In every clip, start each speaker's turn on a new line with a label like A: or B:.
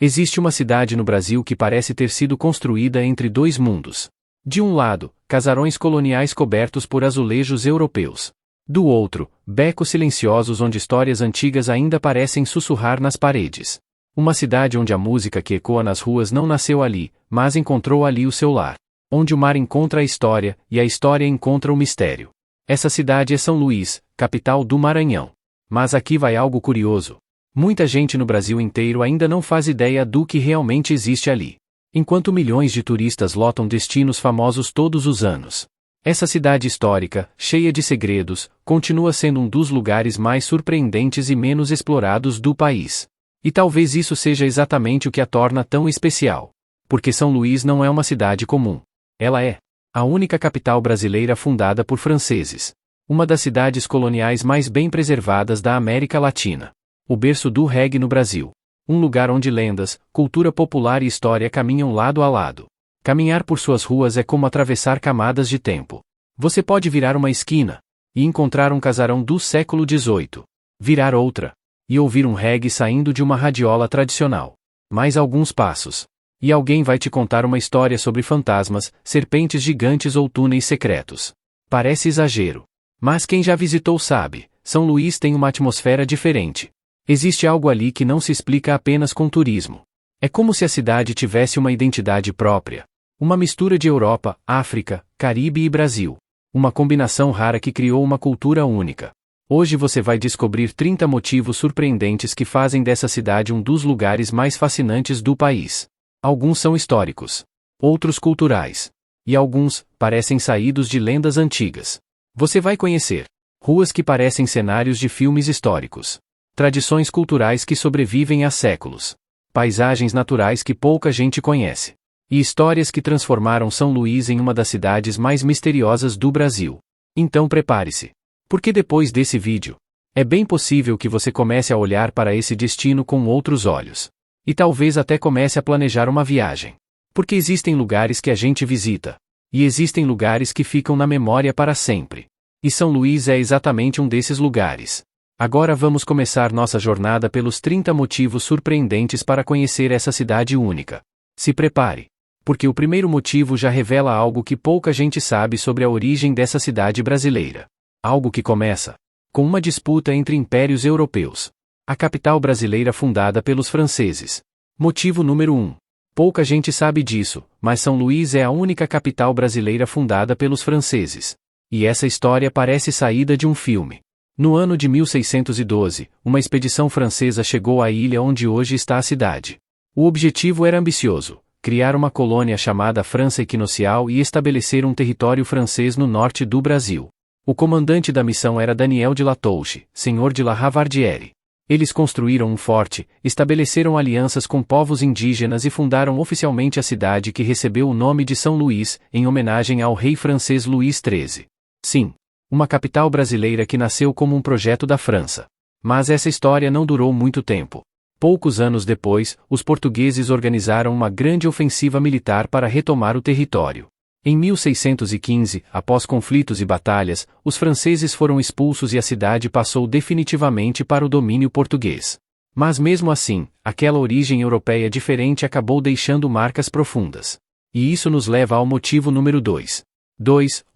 A: Existe uma cidade no Brasil que parece ter sido construída entre dois mundos. De um lado, casarões coloniais cobertos por azulejos europeus. Do outro, becos silenciosos onde histórias antigas ainda parecem sussurrar nas paredes. Uma cidade onde a música que ecoa nas ruas não nasceu ali, mas encontrou ali o seu lar. Onde o mar encontra a história, e a história encontra o mistério. Essa cidade é São Luís, capital do Maranhão. Mas aqui vai algo curioso. Muita gente no Brasil inteiro ainda não faz ideia do que realmente existe ali. Enquanto milhões de turistas lotam destinos famosos todos os anos. Essa cidade histórica, cheia de segredos, continua sendo um dos lugares mais surpreendentes e menos explorados do país. E talvez isso seja exatamente o que a torna tão especial. Porque São Luís não é uma cidade comum. Ela é a única capital brasileira fundada por franceses. Uma das cidades coloniais mais bem preservadas da América Latina. O berço do reggae no Brasil. Um lugar onde lendas, cultura popular e história caminham lado a lado. Caminhar por suas ruas é como atravessar camadas de tempo. Você pode virar uma esquina e encontrar um casarão do século XVIII. Virar outra e ouvir um reggae saindo de uma radiola tradicional. Mais alguns passos. E alguém vai te contar uma história sobre fantasmas, serpentes gigantes ou túneis secretos. Parece exagero. Mas quem já visitou sabe, São Luís tem uma atmosfera diferente. Existe algo ali que não se explica apenas com turismo. É como se a cidade tivesse uma identidade própria. Uma mistura de Europa, África, Caribe e Brasil. Uma combinação rara que criou uma cultura única. Hoje você vai descobrir 30 motivos surpreendentes que fazem dessa cidade um dos lugares mais fascinantes do país. Alguns são históricos. Outros culturais. E alguns parecem saídos de lendas antigas. Você vai conhecer ruas que parecem cenários de filmes históricos. Tradições culturais que sobrevivem há séculos. Paisagens naturais que pouca gente conhece. E histórias que transformaram São Luís em uma das cidades mais misteriosas do Brasil. Então prepare-se. Porque depois desse vídeo, é bem possível que você comece a olhar para esse destino com outros olhos. E talvez até comece a planejar uma viagem. Porque existem lugares que a gente visita. E existem lugares que ficam na memória para sempre. E São Luís é exatamente um desses lugares. Agora vamos começar nossa jornada pelos 30 motivos surpreendentes para conhecer essa cidade única. Se prepare. Porque o primeiro motivo já revela algo que pouca gente sabe sobre a origem dessa cidade brasileira. Algo que começa com uma disputa entre impérios europeus. A capital brasileira fundada pelos franceses. Motivo número 1. Pouca gente sabe disso, mas São Luís é a única capital brasileira fundada pelos franceses. E essa história parece saída de um filme. No ano de 1612, uma expedição francesa chegou à ilha onde hoje está a cidade. O objetivo era ambicioso: criar uma colônia chamada França Equinocial e estabelecer um território francês no norte do Brasil. O comandante da missão era Daniel de La Touche, senhor de La Ravardierie. Eles construíram um forte, estabeleceram alianças com povos indígenas e fundaram oficialmente a cidade que recebeu o nome de São Luís, em homenagem ao rei francês Luís XIII. Sim, uma capital brasileira que nasceu como um projeto da França. Mas essa história não durou muito tempo. Poucos anos depois, os portugueses organizaram uma grande ofensiva militar para retomar o território. Em 1615, após conflitos e batalhas, os franceses foram expulsos e a cidade passou definitivamente para o domínio português. Mas mesmo assim, aquela origem europeia diferente acabou deixando marcas profundas. E isso nos leva ao motivo número 2.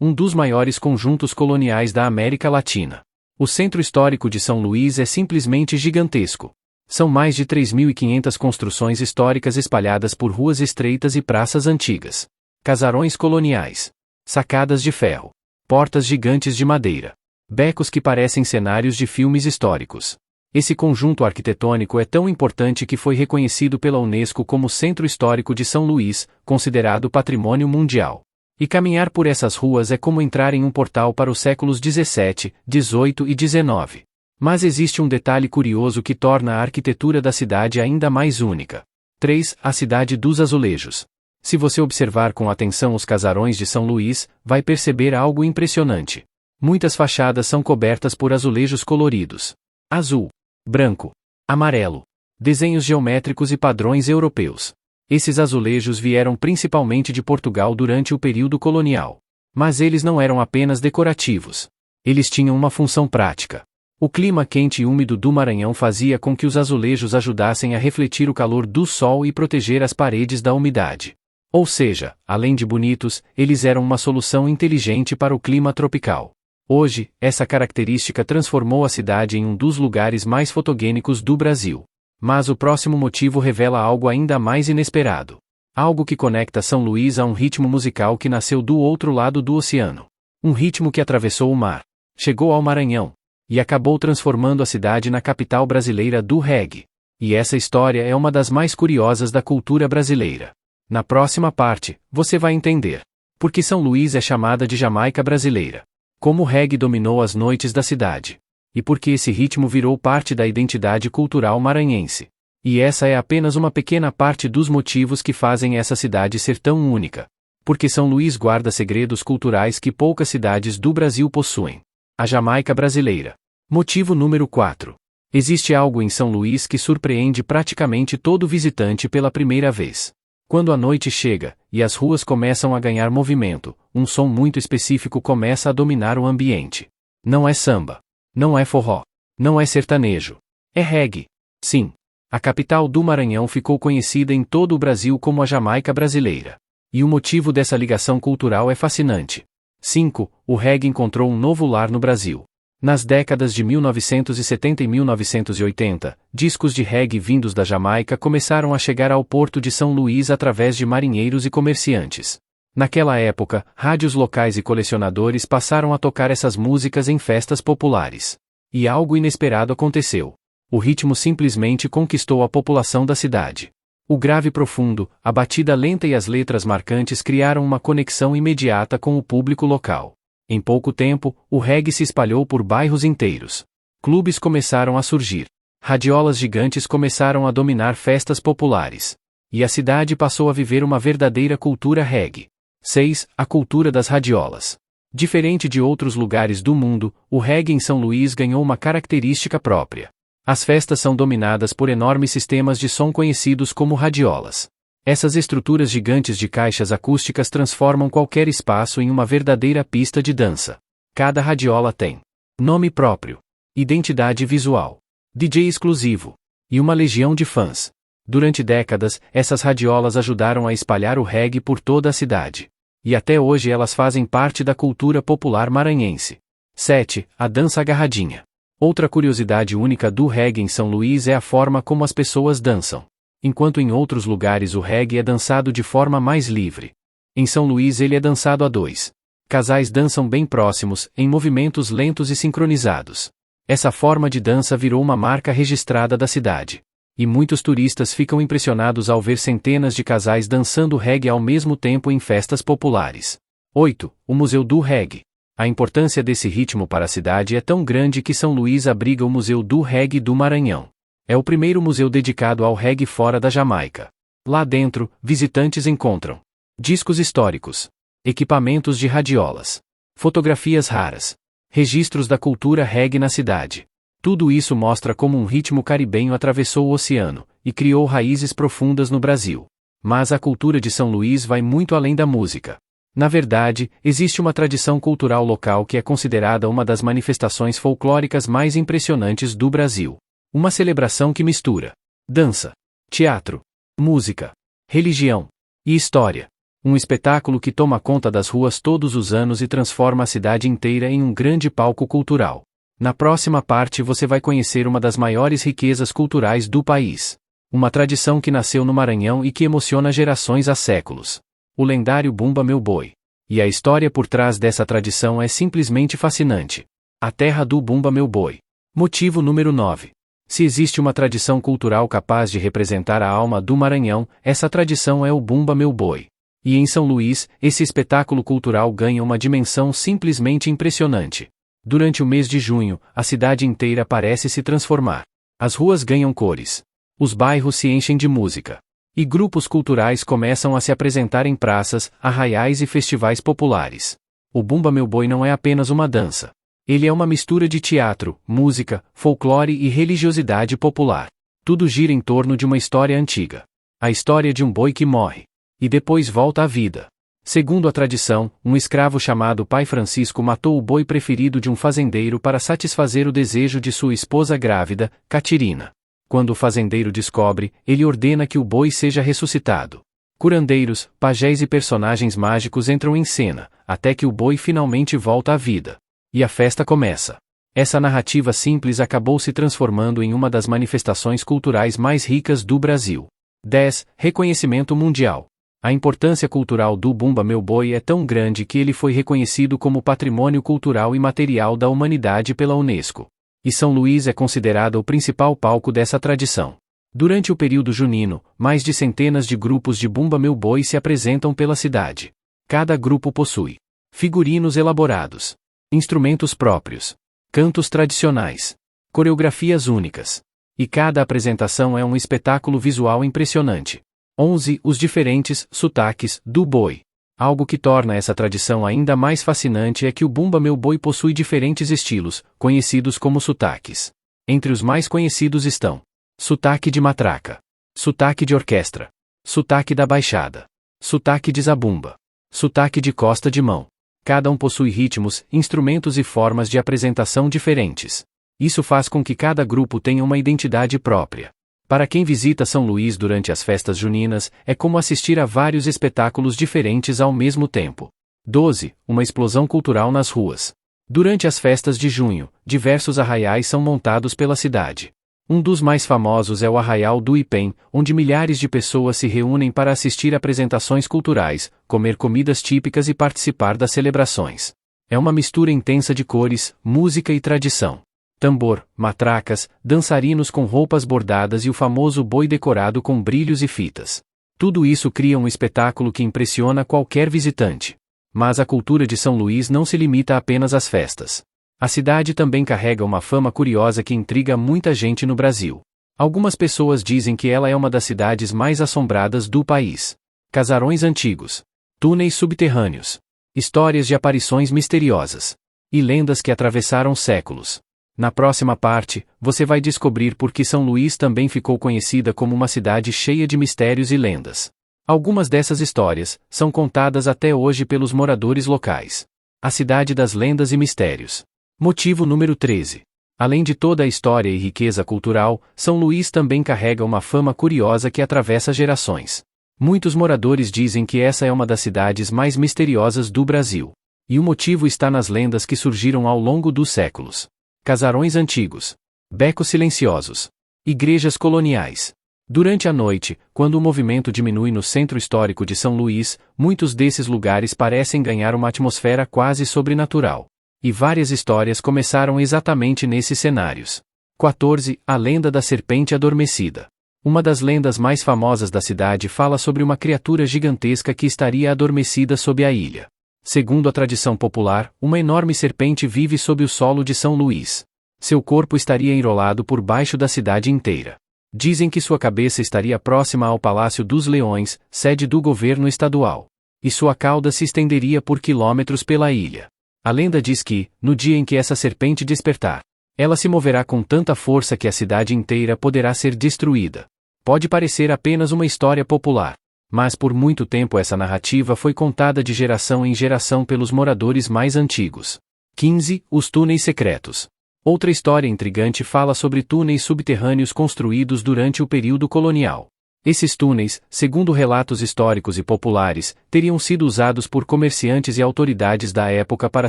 A: Um dos maiores conjuntos coloniais da América Latina. O centro histórico de São Luís é simplesmente gigantesco. São mais de 3.500 construções históricas espalhadas por ruas estreitas e praças antigas. Casarões coloniais. Sacadas de ferro. Portas gigantes de madeira. Becos que parecem cenários de filmes históricos. Esse conjunto arquitetônico é tão importante que foi reconhecido pela Unesco como Centro Histórico de São Luís, considerado Patrimônio Mundial. E caminhar por essas ruas é como entrar em um portal para os séculos 17, 18 e 19. Mas existe um detalhe curioso que torna a arquitetura da cidade ainda mais única. 3. A Cidade dos Azulejos. Se você observar com atenção os casarões de São Luís, vai perceber algo impressionante. Muitas fachadas são cobertas por azulejos coloridos. Azul, branco, amarelo. Desenhos geométricos e padrões europeus. Esses azulejos vieram principalmente de Portugal durante o período colonial. Mas eles não eram apenas decorativos. Eles tinham uma função prática. O clima quente e úmido do Maranhão fazia com que os azulejos ajudassem a refletir o calor do sol e proteger as paredes da umidade. Ou seja, além de bonitos, eles eram uma solução inteligente para o clima tropical. Hoje, essa característica transformou a cidade em um dos lugares mais fotogênicos do Brasil. Mas o próximo motivo revela algo ainda mais inesperado. Algo que conecta São Luís a um ritmo musical que nasceu do outro lado do oceano. Um ritmo que atravessou o mar, chegou ao Maranhão, e acabou transformando a cidade na capital brasileira do reggae. E essa história é uma das mais curiosas da cultura brasileira. Na próxima parte, você vai entender por que São Luís é chamada de Jamaica brasileira, como o reggae dominou as noites da cidade, e por que esse ritmo virou parte da identidade cultural maranhense. E essa é apenas uma pequena parte dos motivos que fazem essa cidade ser tão única. Porque São Luís guarda segredos culturais que poucas cidades do Brasil possuem. A Jamaica brasileira. Motivo número 4. Existe algo em São Luís que surpreende praticamente todo visitante pela primeira vez. Quando a noite chega, e as ruas começam a ganhar movimento, um som muito específico começa a dominar o ambiente. Não é samba. Não é forró. Não é sertanejo. É reggae. Sim. A capital do Maranhão ficou conhecida em todo o Brasil como a Jamaica brasileira. E o motivo dessa ligação cultural é fascinante. 5. O reggae encontrou um novo lar no Brasil. Nas décadas de 1970 e 1980, discos de reggae vindos da Jamaica começaram a chegar ao porto de São Luís através de marinheiros e comerciantes. Naquela época, rádios locais e colecionadores passaram a tocar essas músicas em festas populares. E algo inesperado aconteceu. O ritmo simplesmente conquistou a população da cidade. O grave profundo, a batida lenta e as letras marcantes criaram uma conexão imediata com o público local. Em pouco tempo, o reggae se espalhou por bairros inteiros. Clubes começaram a surgir. Radiolas gigantes começaram a dominar festas populares. E a cidade passou a viver uma verdadeira cultura reggae. 6. A cultura das radiolas. Diferente de outros lugares do mundo, o reggae em São Luís ganhou uma característica própria. As festas são dominadas por enormes sistemas de som conhecidos como radiolas. Essas estruturas gigantes de caixas acústicas transformam qualquer espaço em uma verdadeira pista de dança. Cada radiola tem nome próprio, identidade visual, DJ exclusivo e uma legião de fãs. Durante décadas, essas radiolas ajudaram a espalhar o reggae por toda a cidade. E até hoje elas fazem parte da cultura popular maranhense. 7. A dança agarradinha. Outra curiosidade única do reggae em São Luís é a forma como as pessoas dançam. Enquanto em outros lugares o reggae é dançado de forma mais livre. Em São Luís ele é dançado a dois. Casais dançam bem próximos, em movimentos lentos e sincronizados. Essa forma de dança virou uma marca registrada da cidade. E muitos turistas ficam impressionados ao ver centenas de casais dançando reggae ao mesmo tempo em festas populares. 8. O Museu do Reggae. A importância desse ritmo para a cidade é tão grande que São Luís abriga o Museu do Reggae do Maranhão. É o primeiro museu dedicado ao reggae fora da Jamaica. Lá dentro, visitantes encontram discos históricos, equipamentos de radiolas, fotografias raras, registros da cultura reggae na cidade. Tudo isso mostra como um ritmo caribenho atravessou o oceano e criou raízes profundas no Brasil. Mas a cultura de São Luís vai muito além da música. Na verdade, existe uma tradição cultural local que é considerada uma das manifestações folclóricas mais impressionantes do Brasil. Uma celebração que mistura dança, teatro, música, religião e história. Um espetáculo que toma conta das ruas todos os anos e transforma a cidade inteira em um grande palco cultural. Na próxima parte você vai conhecer uma das maiores riquezas culturais do país. Uma tradição que nasceu no Maranhão e que emociona gerações há séculos. O lendário Bumba Meu Boi. E a história por trás dessa tradição é simplesmente fascinante. A terra do Bumba Meu Boi. Motivo número 9. Se existe uma tradição cultural capaz de representar a alma do Maranhão, essa tradição é o Bumba Meu Boi. E em São Luís, esse espetáculo cultural ganha uma dimensão simplesmente impressionante. Durante o mês de junho, a cidade inteira parece se transformar. As ruas ganham cores. Os bairros se enchem de música. E grupos culturais começam a se apresentar em praças, arraiais e festivais populares. O Bumba Meu Boi não é apenas uma dança. Ele é uma mistura de teatro, música, folclore e religiosidade popular. Tudo gira em torno de uma história antiga. A história de um boi que morre. E depois volta à vida. Segundo a tradição, um escravo chamado Pai Francisco matou o boi preferido de um fazendeiro para satisfazer o desejo de sua esposa grávida, Catirina. Quando o fazendeiro descobre, ele ordena que o boi seja ressuscitado. Curandeiros, pajés e personagens mágicos entram em cena, até que o boi finalmente volta à vida. E a festa começa. Essa narrativa simples acabou se transformando em uma das manifestações culturais mais ricas do Brasil. 10. Reconhecimento mundial. A importância cultural do Bumba Meu Boi é tão grande que ele foi reconhecido como Patrimônio Cultural Imaterial da Humanidade pela Unesco. E São Luís é considerada o principal palco dessa tradição. Durante o período junino, mais de centenas de grupos de Bumba Meu Boi se apresentam pela cidade. Cada grupo possui figurinos elaborados, instrumentos próprios, cantos tradicionais, coreografias únicas. E cada apresentação é um espetáculo visual impressionante. 11. Os diferentes sotaques do boi. Algo que torna essa tradição ainda mais fascinante é que o Bumba Meu Boi possui diferentes estilos, conhecidos como sotaques. Entre os mais conhecidos estão sotaque de matraca, sotaque de orquestra, sotaque da baixada, sotaque de zabumba, sotaque de costa de mão. Cada um possui ritmos, instrumentos e formas de apresentação diferentes. Isso faz com que cada grupo tenha uma identidade própria. Para quem visita São Luís durante as festas juninas, é como assistir a vários espetáculos diferentes ao mesmo tempo. 12. Uma explosão cultural nas ruas. Durante as festas de junho, diversos arraiais são montados pela cidade. Um dos mais famosos é o Arraial do Ipém, onde milhares de pessoas se reúnem para assistir apresentações culturais, comer comidas típicas e participar das celebrações. É uma mistura intensa de cores, música e tradição. Tambor, matracas, dançarinos com roupas bordadas e o famoso boi decorado com brilhos e fitas. Tudo isso cria um espetáculo que impressiona qualquer visitante. Mas a cultura de São Luís não se limita apenas às festas. A cidade também carrega uma fama curiosa que intriga muita gente no Brasil. Algumas pessoas dizem que ela é uma das cidades mais assombradas do país. Casarões antigos, túneis subterrâneos, histórias de aparições misteriosas e lendas que atravessaram séculos. Na próxima parte, você vai descobrir por que São Luís também ficou conhecida como uma cidade cheia de mistérios e lendas. Algumas dessas histórias são contadas até hoje pelos moradores locais. A cidade das lendas e mistérios. Motivo número 13. Além de toda a história e riqueza cultural, São Luís também carrega uma fama curiosa que atravessa gerações. Muitos moradores dizem que essa é uma das cidades mais misteriosas do Brasil. E o motivo está nas lendas que surgiram ao longo dos séculos. Casarões antigos, becos silenciosos, igrejas coloniais. Durante a noite, quando o movimento diminui no centro histórico de São Luís, muitos desses lugares parecem ganhar uma atmosfera quase sobrenatural. E várias histórias começaram exatamente nesses cenários. 14. A lenda da serpente adormecida. Uma das lendas mais famosas da cidade fala sobre uma criatura gigantesca que estaria adormecida sob a ilha. Segundo a tradição popular, uma enorme serpente vive sob o solo de São Luís. Seu corpo estaria enrolado por baixo da cidade inteira. Dizem que sua cabeça estaria próxima ao Palácio dos Leões, sede do governo estadual. E sua cauda se estenderia por quilômetros pela ilha. A lenda diz que, no dia em que essa serpente despertar, ela se moverá com tanta força que a cidade inteira poderá ser destruída. Pode parecer apenas uma história popular. Mas por muito tempo essa narrativa foi contada de geração em geração pelos moradores mais antigos. 15. Os túneis secretos. Outra história intrigante fala sobre túneis subterrâneos construídos durante o período colonial. Esses túneis, segundo relatos históricos e populares, teriam sido usados por comerciantes e autoridades da época para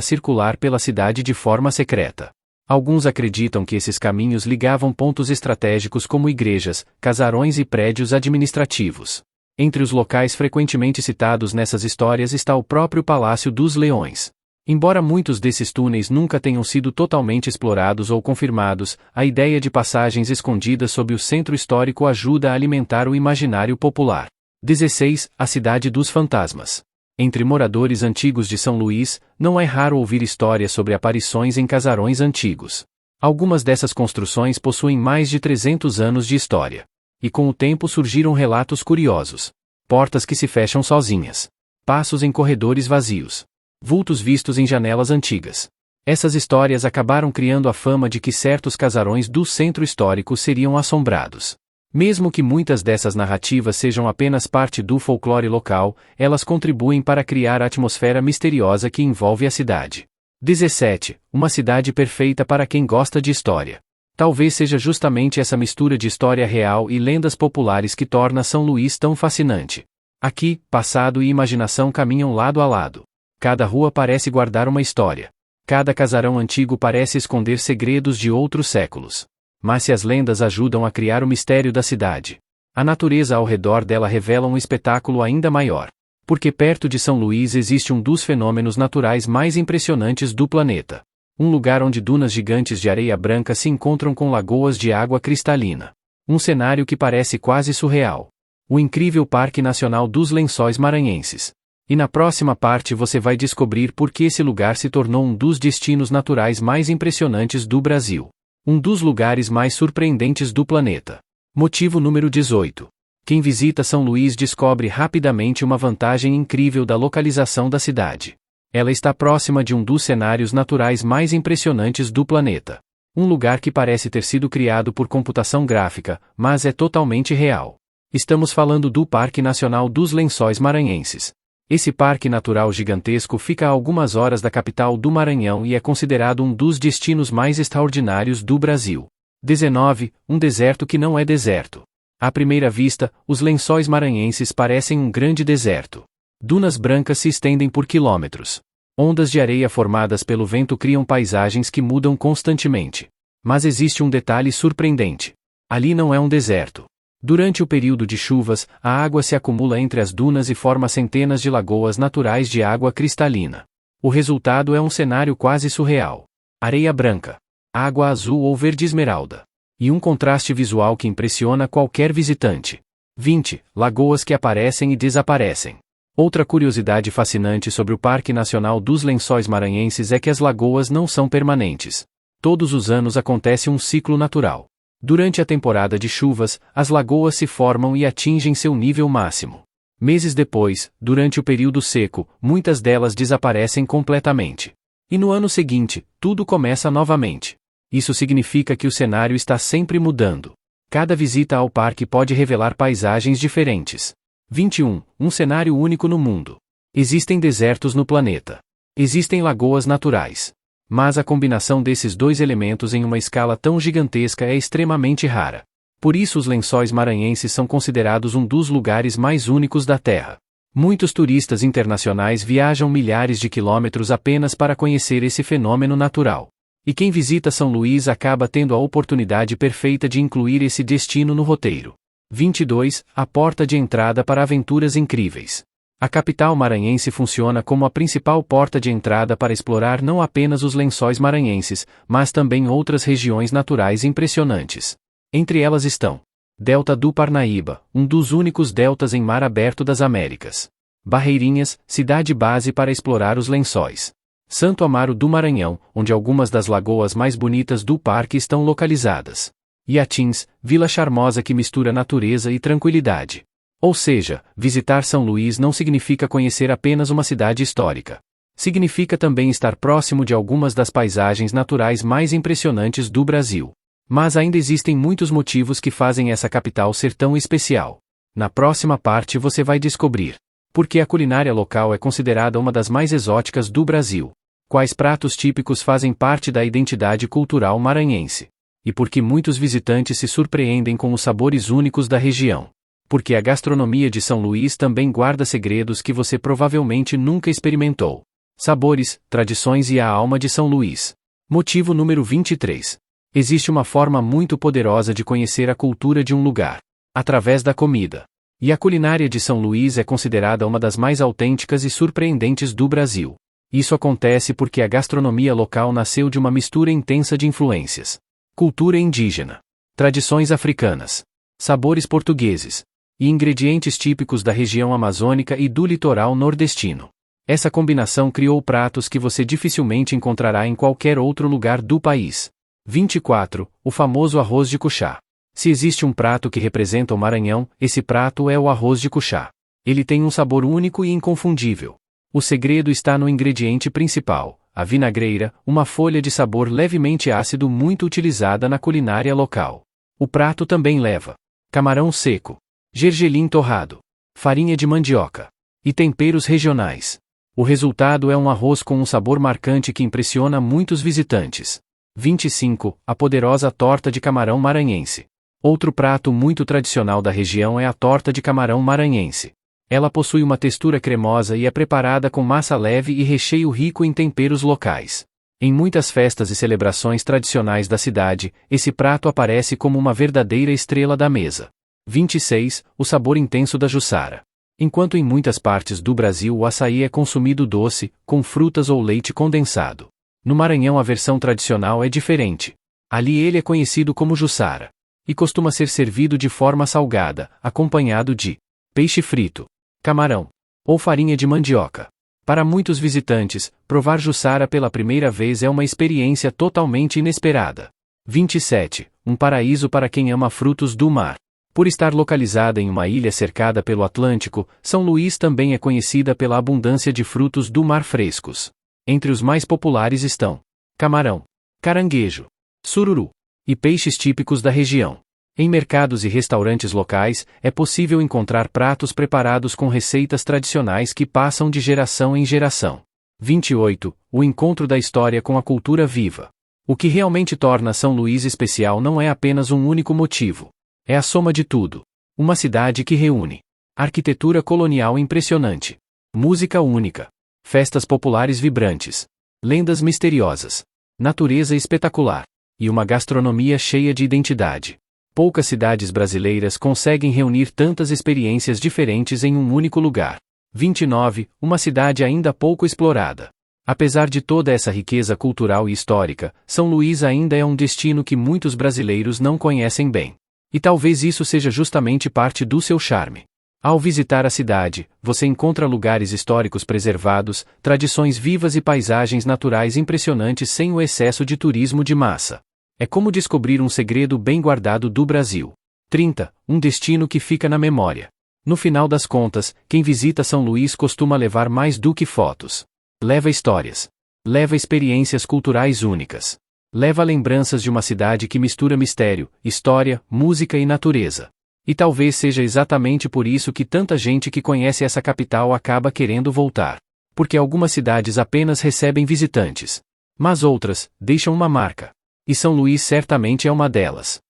A: circular pela cidade de forma secreta. Alguns acreditam que esses caminhos ligavam pontos estratégicos como igrejas, casarões e prédios administrativos. Entre os locais frequentemente citados nessas histórias está o próprio Palácio dos Leões. Embora muitos desses túneis nunca tenham sido totalmente explorados ou confirmados, a ideia de passagens escondidas sob o centro histórico ajuda a alimentar o imaginário popular. 16. A Cidade dos Fantasmas. Entre moradores antigos de São Luís, não é raro ouvir histórias sobre aparições em casarões antigos. Algumas dessas construções possuem mais de 300 anos de história. E com o tempo surgiram relatos curiosos. Portas que se fecham sozinhas. Passos em corredores vazios. Vultos vistos em janelas antigas. Essas histórias acabaram criando a fama de que certos casarões do centro histórico seriam assombrados. Mesmo que muitas dessas narrativas sejam apenas parte do folclore local, elas contribuem para criar a atmosfera misteriosa que envolve a cidade. 17. Uma cidade perfeita para quem gosta de história. Talvez seja justamente essa mistura de história real e lendas populares que torna São Luís tão fascinante. Aqui, passado e imaginação caminham lado a lado. Cada rua parece guardar uma história. Cada casarão antigo parece esconder segredos de outros séculos. Mas se as lendas ajudam a criar o mistério da cidade, a natureza ao redor dela revela um espetáculo ainda maior. Porque perto de São Luís existe um dos fenômenos naturais mais impressionantes do planeta. Um lugar onde dunas gigantes de areia branca se encontram com lagoas de água cristalina. Um cenário que parece quase surreal. O incrível Parque Nacional dos Lençóis Maranhenses. E na próxima parte você vai descobrir por que esse lugar se tornou um dos destinos naturais mais impressionantes do Brasil. Um dos lugares mais surpreendentes do planeta. Motivo número 18. Quem visita São Luís descobre rapidamente uma vantagem incrível da localização da cidade. Ela está próxima de um dos cenários naturais mais impressionantes do planeta. Um lugar que parece ter sido criado por computação gráfica, mas é totalmente real. Estamos falando do Parque Nacional dos Lençóis Maranhenses. Esse parque natural gigantesco fica a algumas horas da capital do Maranhão e é considerado um dos destinos mais extraordinários do Brasil. 19. Um deserto que não é deserto. À primeira vista, os Lençóis Maranhenses parecem um grande deserto. Dunas brancas se estendem por quilômetros. Ondas de areia formadas pelo vento criam paisagens que mudam constantemente. Mas existe um detalhe surpreendente. Ali não é um deserto. Durante o período de chuvas, a água se acumula entre as dunas e forma centenas de lagoas naturais de água cristalina. O resultado é um cenário quase surreal. Areia branca, água azul ou verde esmeralda. E um contraste visual que impressiona qualquer visitante. 20. Lagoas que aparecem e desaparecem. Outra curiosidade fascinante sobre o Parque Nacional dos Lençóis Maranhenses é que as lagoas não são permanentes. Todos os anos acontece um ciclo natural. Durante a temporada de chuvas, as lagoas se formam e atingem seu nível máximo. Meses depois, durante o período seco, muitas delas desaparecem completamente. E no ano seguinte, tudo começa novamente. Isso significa que o cenário está sempre mudando. Cada visita ao parque pode revelar paisagens diferentes. 21. Um cenário único no mundo. Existem desertos no planeta. Existem lagoas naturais. Mas a combinação desses dois elementos em uma escala tão gigantesca é extremamente rara. Por isso os Lençóis Maranhenses são considerados um dos lugares mais únicos da Terra. Muitos turistas internacionais viajam milhares de quilômetros apenas para conhecer esse fenômeno natural. E quem visita São Luís acaba tendo a oportunidade perfeita de incluir esse destino no roteiro. 22. A porta de entrada para aventuras incríveis. A capital maranhense funciona como a principal porta de entrada para explorar não apenas os Lençóis Maranhenses, mas também outras regiões naturais impressionantes. Entre elas estão: Delta do Parnaíba, um dos únicos deltas em mar aberto das Américas. Barreirinhas, cidade base para explorar os lençóis. Santo Amaro do Maranhão, onde algumas das lagoas mais bonitas do parque estão localizadas. Iatins, vila charmosa que mistura natureza e tranquilidade. Ou seja, visitar São Luís não significa conhecer apenas uma cidade histórica. Significa também estar próximo de algumas das paisagens naturais mais impressionantes do Brasil. Mas ainda existem muitos motivos que fazem essa capital ser tão especial. Na próxima parte você vai descobrir por que a culinária local é considerada uma das mais exóticas do Brasil. Quais pratos típicos fazem parte da identidade cultural maranhense. E por que muitos visitantes se surpreendem com os sabores únicos da região. Porque a gastronomia de São Luís também guarda segredos que você provavelmente nunca experimentou. Sabores, tradições e a alma de São Luís. Motivo número 23. Existe uma forma muito poderosa de conhecer a cultura de um lugar. Através da comida. E a culinária de São Luís é considerada uma das mais autênticas e surpreendentes do Brasil. Isso acontece porque a gastronomia local nasceu de uma mistura intensa de influências. Cultura indígena. Tradições africanas. Sabores portugueses. E ingredientes típicos da região amazônica e do litoral nordestino. Essa combinação criou pratos que você dificilmente encontrará em qualquer outro lugar do país. 24. O famoso arroz de cuchá. Se existe um prato que representa o Maranhão, esse prato é o arroz de cuchá. Ele tem um sabor único e inconfundível. O segredo está no ingrediente principal, a vinagreira, uma folha de sabor levemente ácido muito utilizada na culinária local. O prato também leva camarão seco, gergelim torrado, farinha de mandioca e temperos regionais. O resultado é um arroz com um sabor marcante que impressiona muitos visitantes. 25. A poderosa torta de camarão maranhense. Outro prato muito tradicional da região é a torta de camarão maranhense. Ela possui uma textura cremosa e é preparada com massa leve e recheio rico em temperos locais. Em muitas festas e celebrações tradicionais da cidade, esse prato aparece como uma verdadeira estrela da mesa. 26. O sabor intenso da juçara. Enquanto em muitas partes do Brasil o açaí é consumido doce, com frutas ou leite condensado, no Maranhão a versão tradicional é diferente. Ali ele é conhecido como juçara e costuma ser servido de forma salgada, acompanhado de peixe frito, camarão ou farinha de mandioca. Para muitos visitantes, provar juçara pela primeira vez é uma experiência totalmente inesperada. 27. Um paraíso para quem ama frutos do mar. Por estar localizada em uma ilha cercada pelo Atlântico, São Luís também é conhecida pela abundância de frutos do mar frescos. Entre os mais populares estão camarão, caranguejo, sururu e peixes típicos da região. Em mercados e restaurantes locais, é possível encontrar pratos preparados com receitas tradicionais que passam de geração em geração. 28. O encontro da história com a cultura viva. O que realmente torna São Luís especial não é apenas um único motivo. É a soma de tudo. Uma cidade que reúne arquitetura colonial impressionante, música única, festas populares vibrantes, lendas misteriosas, natureza espetacular e uma gastronomia cheia de identidade. Poucas cidades brasileiras conseguem reunir tantas experiências diferentes em um único lugar. 29. Uma cidade ainda pouco explorada. Apesar de toda essa riqueza cultural e histórica, São Luís ainda é um destino que muitos brasileiros não conhecem bem. E talvez isso seja justamente parte do seu charme. Ao visitar a cidade, você encontra lugares históricos preservados, tradições vivas e paisagens naturais impressionantes sem o excesso de turismo de massa. É como descobrir um segredo bem guardado do Brasil. 30. Um destino que fica na memória. No final das contas, quem visita São Luís costuma levar mais do que fotos. Leva histórias. Leva experiências culturais únicas. Leva lembranças de uma cidade que mistura mistério, história, música e natureza. E talvez seja exatamente por isso que tanta gente que conhece essa capital acaba querendo voltar. Porque algumas cidades apenas recebem visitantes, mas outras deixam uma marca. E São Luís certamente é uma delas.